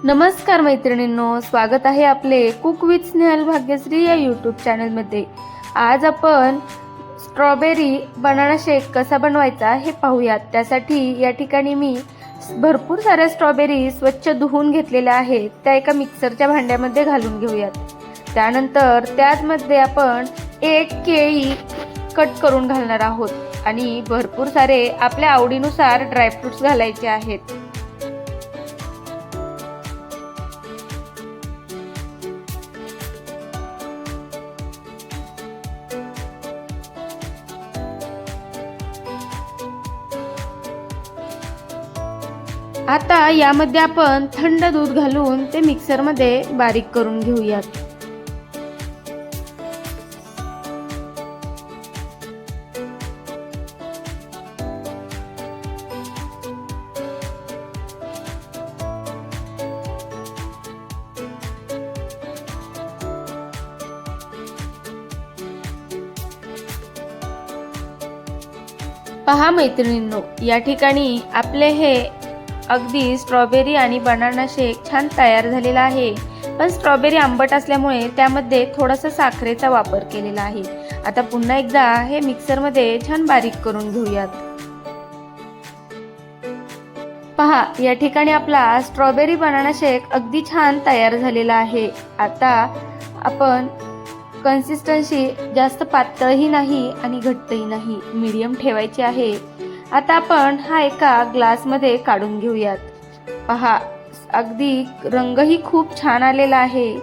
नमस्कार मैत्रिणींनो, स्वागत आहे आपले कुक विथ स्नेहल भाग्यश्री या यूट्यूब चॅनलमध्ये। आज आपण स्ट्रॉबेरी बनाना शेक कसा बनवायचा हे पाहूयात। त्यासाठी या ठिकाणी मी भरपूर साऱ्या स्ट्रॉबेरी स्वच्छ धुवून घेतलेल्या आहेत, त्या एका मिक्सरच्या भांड्यामध्ये घालून घेऊयात। त्यानंतर त्यामध्ये आपण एक केळी कट करून घालणार आहोत आणि भरपूर सारे आपल्या आवडीनुसार ड्रायफ्रुट्स घालायचे आहेत। आता यामध्ये आपण थंड दूध घालून ते मिक्सरमध्ये बारीक करून घेऊयात। पहा मैत्रिणींनो, या ठिकाणी आपले हे अगदी स्ट्रॉबेरी आणि बनाना शेक छान तयार झालेला आहे। पण स्ट्रॉबेरी आंबट असल्यामुळे त्यामध्ये थोडासा साखरेचा वापर केलेला आहे। आता पुन्हा एकदा हे मिक्सरमध्ये छान बारीक करून घेऊयात। पहा, या ठिकाणी आपला स्ट्रॉबेरी बनाना शेक अगदी छान तयार झालेला आहे। आता आपण कन्सिस्टन्सी जास्त पातळही नाही आणि घट्टही नाही, मीडियम ठेवायची आहे। आता आपण हा एका ग्लासमध्ये काढून घेऊयात। पहा, अगदी रंगही खूप छान आलेला आहे।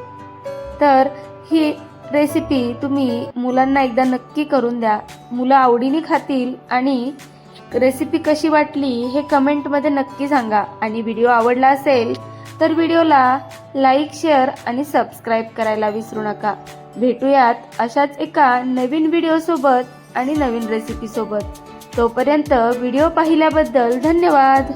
तर ही रेसिपी तुम्ही मुलांना एकदा नक्की करून द्या, मुलं आवडीने खातील। आणि रेसिपी कशी वाटली हे कमेंटमध्ये नक्की सांगा। आणि व्हिडिओ आवडला असेल तर व्हिडिओला लाईक, शेअर आणि सबस्क्राईब करायला विसरू नका। भेटूयात अशाच एका नवीन व्हिडिओ सोबत आणि नवीन रेसिपी सोबत। तोपर्यंत व्हिडिओ पाहिल्याबद्दल धन्यवाद।